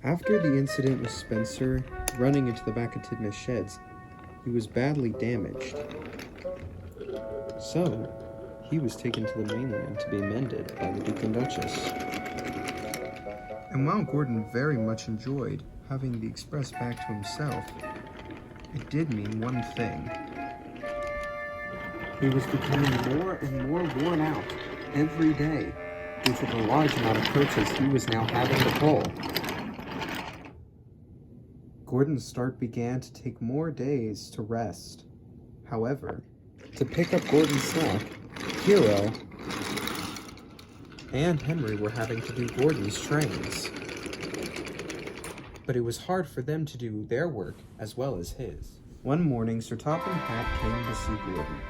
After the incident with Spencer running into the back of Tidmouth's sheds, he was badly damaged. So, he was taken to the mainland to be mended by the Duke and Duchess. And while Gordon very much enjoyed having the Express back to himself, it did mean one thing. He was becoming more and more worn out every day due to the large amount of coaches he was now having to pull. Gordon's start began to take more days to rest. However, to pick up Gordon's slack, Hero and Henry were having to do Gordon's trains. But it was hard for them to do their work as well as his. One morning, Sir Topham Hatt came to see Gordon.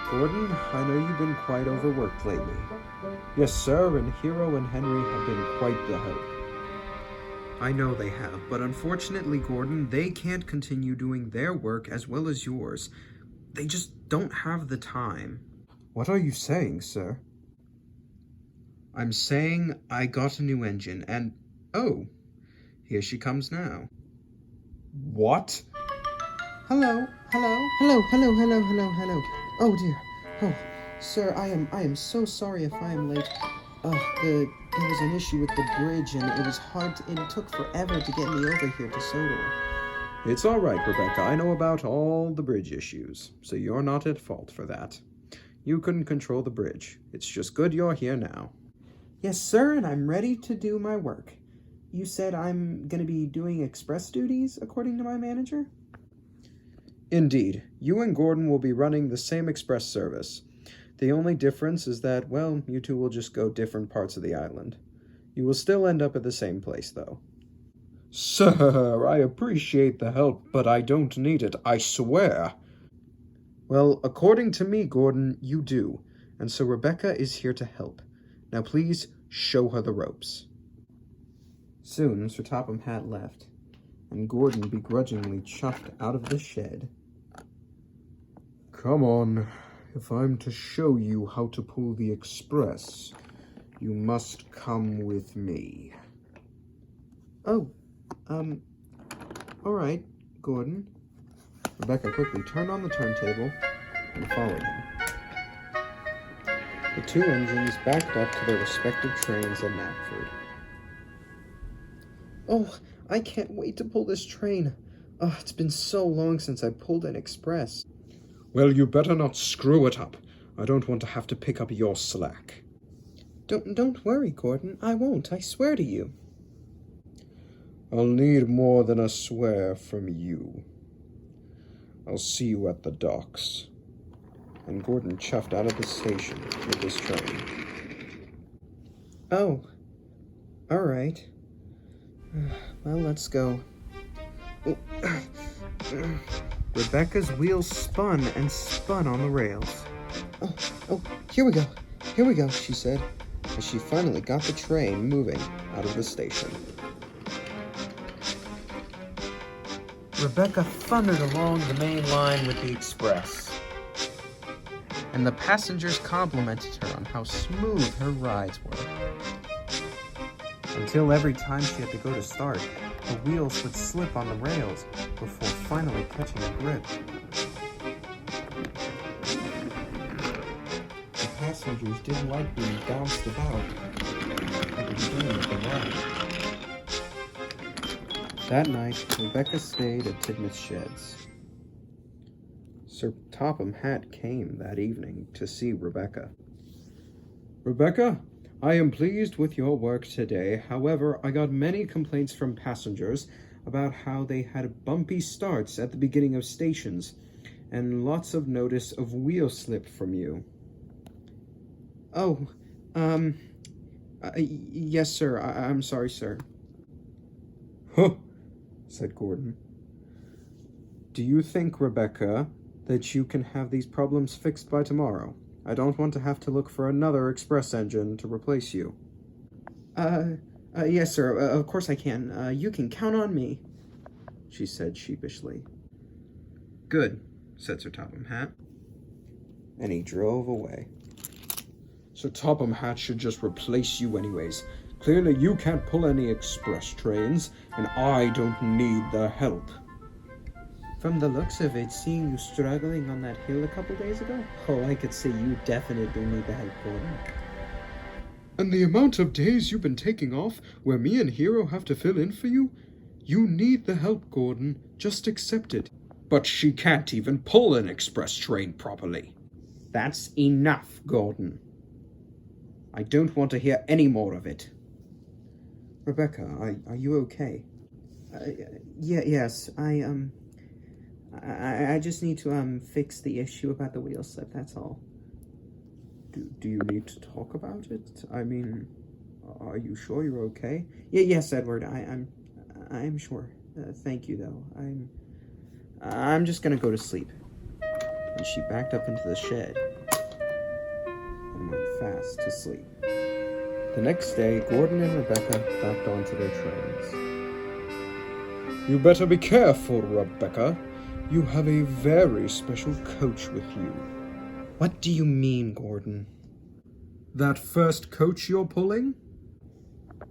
Gordon, I know you've been quite overworked lately. Yes, sir, and Hero and Henry have been quite the help. I know they have, but unfortunately, Gordon, they can't continue doing their work as well as yours. They just don't have the time. What are you saying, sir? I'm saying I got a new engine, and oh, here she comes now. What? Hello. Oh dear. Oh, sir, I am so sorry if I am late. There was an issue with the bridge, and it was hard, and it took forever to get me over here to Sodor. It's all right, Rebecca. I know about all the bridge issues, so you're not at fault for that. You couldn't control the bridge. It's just good you're here now. Yes, sir, and I'm ready to do my work. You said I'm going to be doing express duties, according to my manager? Indeed. You and Gordon will be running the same express service. The only difference is that, well, you two will just go different parts of the island. You will still end up at the same place, though. Sir, I appreciate the help, but I don't need it, I swear. Well, according to me, Gordon, you do, and so Rebecca is here to help. Now please, show her the ropes. Soon, Sir Topham Hatt left, and Gordon begrudgingly chuffed out of the shed. Come on. If I'm to show you how to pull the express, you must come with me. Oh, all right, Gordon. Rebecca quickly turned on the turntable and followed him. The two engines backed up to their respective trains at Knapford. Oh, I can't wait to pull this train. Oh, it's been so long since I pulled an express. Well, you better not screw it up. I don't want to have to pick up your slack. Don't worry, Gordon. I won't. I swear to you. I'll need more than a swear from you. I'll see you at the docks. And Gordon chuffed out of the station with his train. Oh, all right. Well, let's go. Rebecca's wheels spun and spun on the rails. Oh, here we go, she said, as she finally got the train moving out of the station. Rebecca thundered along the main line with the express, and the passengers complimented her on how smooth her rides were. Until every time she had to go to start, the wheels would slip on the rails before finally catching a grip. The passengers didn't like being bounced about at the beginning of the ride. That night, Rebecca stayed at Tidmouth's sheds. Sir Topham Hatt came that evening to see Rebecca. Rebecca, I am pleased with your work today. However, I got many complaints from passengers about how they had bumpy starts at the beginning of stations, and lots of notice of wheel slip from you. Oh, yes, sir. I'm sorry, sir. Huh, said Gordon. Do you think, Rebecca, that you can have these problems fixed by tomorrow? I don't want to have to look for another express engine to replace you. Yes, sir. Of course I can. You can count on me, she said sheepishly. Good, said Sir Topham Hatt. And he drove away. Sir Topham Hatt should just replace you anyways. Clearly you can't pull any express trains, and I don't need the help. From the looks of it, seeing you struggling on that hill a couple days ago, oh, I could say you definitely need the help, Gordon. And the amount of days you've been taking off where me and Hero have to fill in for you? You need the help, Gordon. Just accept it. But she can't even pull an express train properly. That's enough, Gordon. I don't want to hear any more of it. Rebecca, are you okay? Yes, I just need to fix the issue about the wheel slip, that's all. Do you need to talk about it? I mean, are you sure you're okay? Yes, Edward, I'm sure. Thank you, though. I'm just gonna go to sleep. And she backed up into the shed and went fast to sleep. The next day, Gordon and Rebecca backed onto their trains. You better be careful, Rebecca. You have a very special coach with you. What do you mean, Gordon? That first coach you're pulling?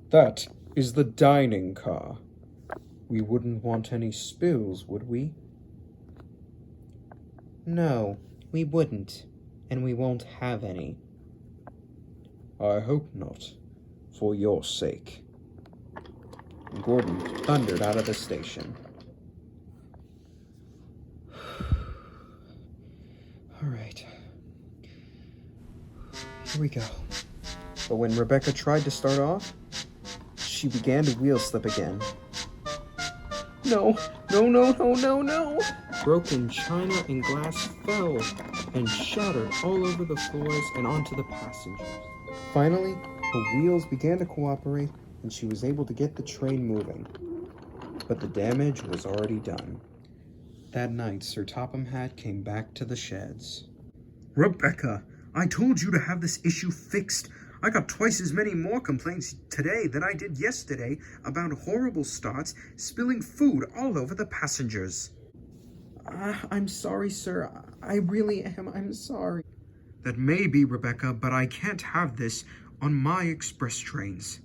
That is the dining car. We wouldn't want any spills, would we? No, we wouldn't, and we won't have any. I hope not, for your sake. Gordon thundered out of the station. All right. Here we go. But when Rebecca tried to start off, she began to wheel slip again. No. Broken china and glass fell and shattered all over the floors and onto the passengers. Finally, her wheels began to cooperate and she was able to get the train moving. But the damage was already done. That night, Sir Topham Hatt came back to the sheds. Rebecca, I told you to have this issue fixed. I got twice as many more complaints today than I did yesterday about horrible starts spilling food all over the passengers. I'm sorry, sir. I really am. I'm sorry. That may be, Rebecca, but I can't have this on my express trains.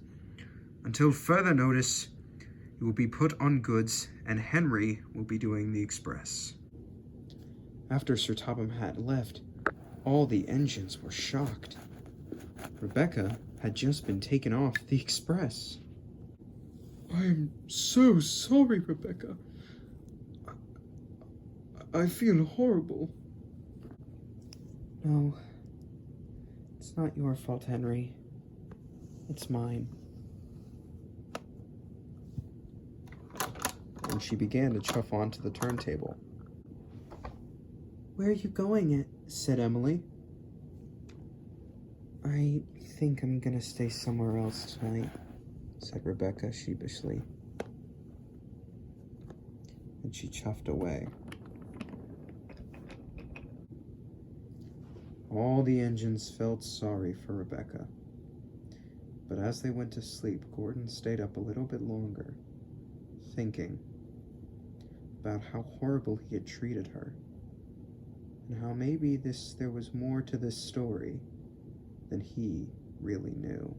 Until further notice, it will be put on goods, and Henry will be doing the express. After Sir Topham Hatt left, all the engines were shocked. Rebecca had just been taken off the express. I am so sorry, Rebecca. I feel horrible. No, it's not your fault, Henry. It's mine. And she began to chuff onto the turntable. Where are you going? Said Emily. I think I'm gonna stay somewhere else tonight, said Rebecca sheepishly. And she chuffed away. All the engines felt sorry for Rebecca. But as they went to sleep, Gordon stayed up a little bit longer, thinking about how horrible he had treated her, and how maybe there was more to this story than he really knew.